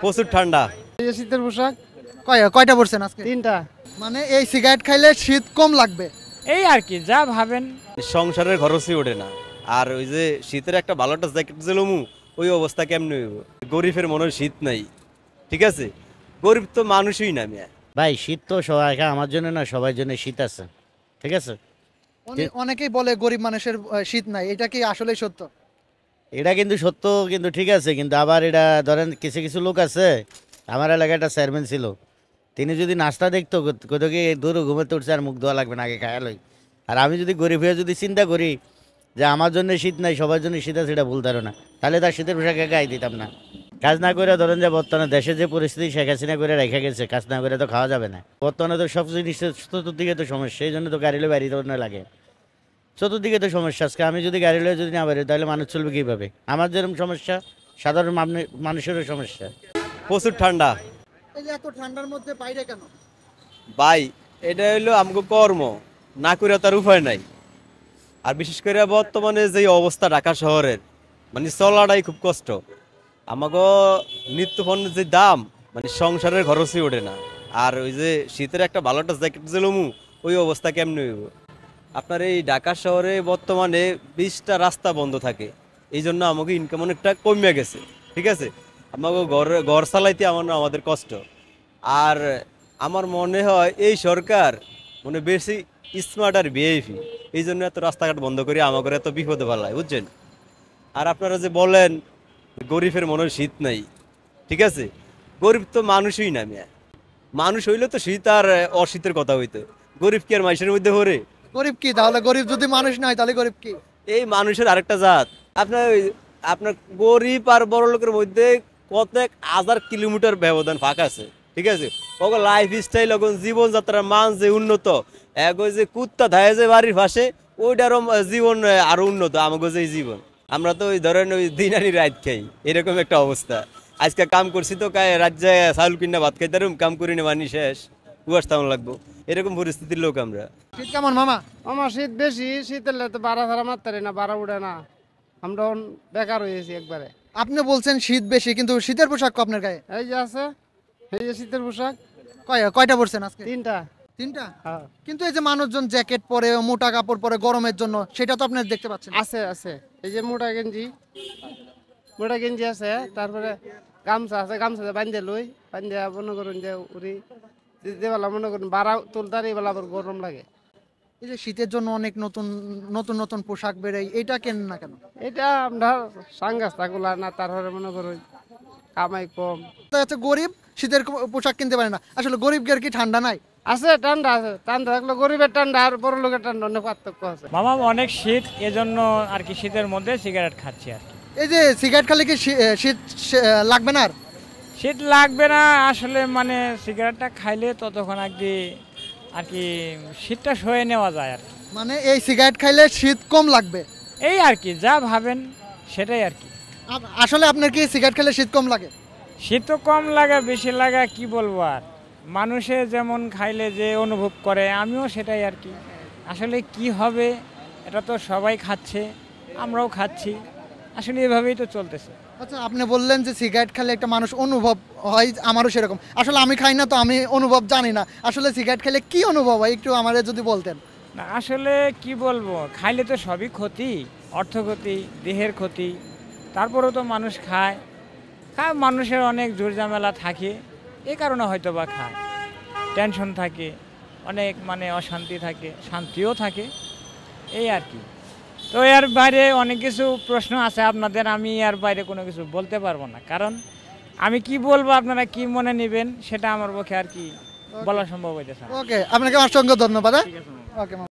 প্রচুর ঠান্ডা। এই যে শীতের পোশাক কয়টা পরছেন আজকে? 3টা। মানে এই সিগারেট খাইলে শীত কম লাগবে। এই আর কি যা ভাবেন। সংসারের খরচই ওঠে না। আর ওই যে শীতের একটা ভালো একটা জ্যাকেট জেলমু, ওই অবস্থা কেমনে হইব? গরিবের মনে হয় শীত নাই, ঠিক আছে? গরিব তো মানুষই না মিয়া। ভাই শীত তো সবাই আমার জন্য না, সবার জন্য শীত আছে, ঠিক আছে? অনেকেই বলে গরিব মানুষের শীত নাই, এটা কি আসলেই সত্য? এটা কিন্তু সত্য, কিন্তু ঠিক আছে, কিন্তু আবার এটা ধরেন কিছু কিছু লোক আছে। আমার এলাকায় একটা চেয়ারম্যান ছিল, তিনি যদি নাস্তা দেখতো কোথাও কি দূর ঘুমাতে উঠছে আর মুখ ধোয়া লাগবে না, আগে খায়া লই। আর আমি যদি গরিব হয়ে যদি চিন্তা করি যে আমার জন্য শীত নাই, সবার জন্য শীত আছে, সেটা ভুল ধারণা। তাহলে তার শীতের পোশাকে গায়ে দিতাম না। কাজ না করে ধরেন যে বর্তমানে দেশের যে পরিস্থিতি, শেখ হাসিনা করে রেখে গেছে, কাজ না করে তো খাওয়া যাবে না। বর্তমানে তো সব জিনিসের চতুর্দিকে তো সমস্যা, এই জন্য তো গাড়ি লয়ে বাড়িতে লাগে। চতুর্দিকে তো সমস্যা। আজকে আমি যদি গাড়ি লয়ে যদি না বাড়ি, তাহলে মানুষ চলবে কীভাবে? আমার যেরকম সমস্যা, সাধারণ মানুষেরও সমস্যা। প্রচুর ঠান্ডা। এই যে এত ঠান্ডার মধ্যে বাইরে কেন? ভাই এটা হইলো আমগো কর্ম, না করে তার উপায় নাই। আর বিশেষ করে বর্তমানে যে অবস্থা ঢাকা শহরের, মানে চলাটাই খুব কষ্ট। আমাগো নিত্য পণ্যের যে দাম, মানে সংসারের খরচই ওঠে না। আর ওই যে শীতের একটা ভালো একটা জ্যাকেট জেলমু, ওই অবস্থা কেমনে হইব? আপনার এই ঢাকা শহরে বর্তমানে 20টা রাস্তা বন্ধ থাকে, এই জন্য আমাকে ইনকাম অনেকটা কমে গেছে, ঠিক আছে? আমাকে ঘর চালাইতে আমাদের কষ্ট। আর আমার মনে হয় এই সরকার মানে বেশি স্মার্ট আর ভিআইপি, এই জন্য এত রাস্তাঘাট বন্ধ করে আমাকে এত বিপদে ফেলায়, বুঝছেন? আর আপনারা যে বলেন গরিবের মনে হয় শীত নাই, ঠিক আছে? গরিব তো মানুষই না মিয়া। মানুষ হইলে তো শীত আর অশীতের কথা হইতো। গরিব কি আর মানুষের মধ্যে হরে? গরিব কি তাহলে? গরিব যদি মানুষ নয় তাহলে গরিব কি? এই মানুষের আরেকটা জাত। আপনার গরিব আর বড় লোকের মধ্যে কত হাজার কিলোমিটার ব্যবধান ফাঁক আছে, ঠিক আছে? ওগো লাইফ স্টাইল, ওগো জীবনযাত্রার মান যে উন্নত, এক ওই যে কুত্তা ধায় যে বাড়ির পাশে, ওইটারও জীবন আরো উন্নত। আমাকে যে জীবন, আমরা তো ওই ধরেন ওই দিন আনি রাত খাই, এরকম একটা অবস্থা। আজকে কাম করছি তো রাজ্যে চাউল কিনা ভাত খাইতে কাম করি না, মানি শেষ, কুয়াশ তেমন লাগবো, এরকম পরিস্থিতির লোক আমরা। শীত কেমন মামা? আমার শীত বেশি, শীতের তো বাড়া ধারা মারতারি না, বাড়া উঠে না। আমরা বেকার হয়েছি একবারে। আপনি বলছেন শীত বেশি, কিন্তু শীতের পোশাক আপনার গায়ে? এই যে আছে, এই যে শীতের পোশাক কয়টা পরছেন আজকে? 3টা। 3টা? হ্যাঁ কিন্তু এই যে মানুষজন জ্যাকেট পরে, মোটা কাপড় পরে গরমের জন্য, সেটা তো আপনি দেখতে পাচ্ছেন। আছে আছে, এই যে মোটা গেঞ্জি আছে, তারপরে গামছা আছে, গামছা বান্ধে লই, বান্ধে মনে করুন যে উড়ি যেবেলা মনে করুন বাড়া তুলতার, এই বেলা আবার গরম লাগে। এই যে শীতের জন্য অনেক নতুন নতুন নতুন পোশাক বেরোয়, এটা কেনেন না কেন? এটা আমরা সাংগাস থাকুলা না, তারপরে মনে করুন কামাই কম। তো হচ্ছে গরিব শীতের পোশাক কিনতে পারে না। আসলে গরিবদের কি ঠান্ডা নাই? আছে ঠান্ডা, আছে ঠান্ডা থাকলে গরিবের ঠান্ডা আর বড় লোকের ঠান্ডা অনেক পার্থক্য আছে। মামা অনেক শীত, এজন্য আর কি শীতের মধ্যে সিগারেট খাচ্ছি আর কি। এই যে সিগারেট খালে কি শীত লাগবে না? আর শীত লাগবে না আসলে, মানে সিগারেটটা খাইলে ততক্ষণ আর কি শীতটা সয়ে নেওয়া যায় আর কি। মানে এই সিগারেট খাইলে শীত কম লাগবে, এই আর কি যা ভাবেন সেটাই আর কি। আসলে আপনার কি সিগারেট খেলে শীত কম লাগে? শীত তো কম লাগে, বেশি লাগা কি বলবো আর। মানুষে যেমন খাইলে যে অনুভব করে, আমিও সেটাই আর কি। আসলে কি হবে, এটা তো সবাই খাচ্ছে, আমরাও খাচ্ছি, আসলে এভাবেই তো চলতেছে। আচ্ছা, আপনি বললেন যে সিগারেট খেলে একটা মানুষ অনুভব হয়, আমারও সেরকম। আসলে আমি খাই না তো আমি অনুভব জানি না। আসলে সিগারেট খেলে কি অনুভব হয় একটু আমাদের যদি বলতেন। না আসলে কি বলবো, খাইলে তো সবই ক্ষতি, অর্থ ক্ষতি, দেহের ক্ষতি, তারপরেও তো মানুষ খায়। মানুষের অনেক ঝুরঝামেলা থাকে, এই কারণে হয়তো বা খায়। টেনশন থাকে, অনেক মানে অশান্তি থাকে, শান্তিও থাকে, এই আর কি। তো এর বাইরে অনেক কিছু প্রশ্ন আছে আপনাদের, আমি এর বাইরে কোনো কিছু বলতে পারবো না, কারণ আমি কি বলবো আপনারা কি মনে নেবেন সেটা আমার পক্ষে আর কি বলা সম্ভব হইতেছে। ওকে, আপনাকে অসংখ্য ধন্যবাদ। ওকে।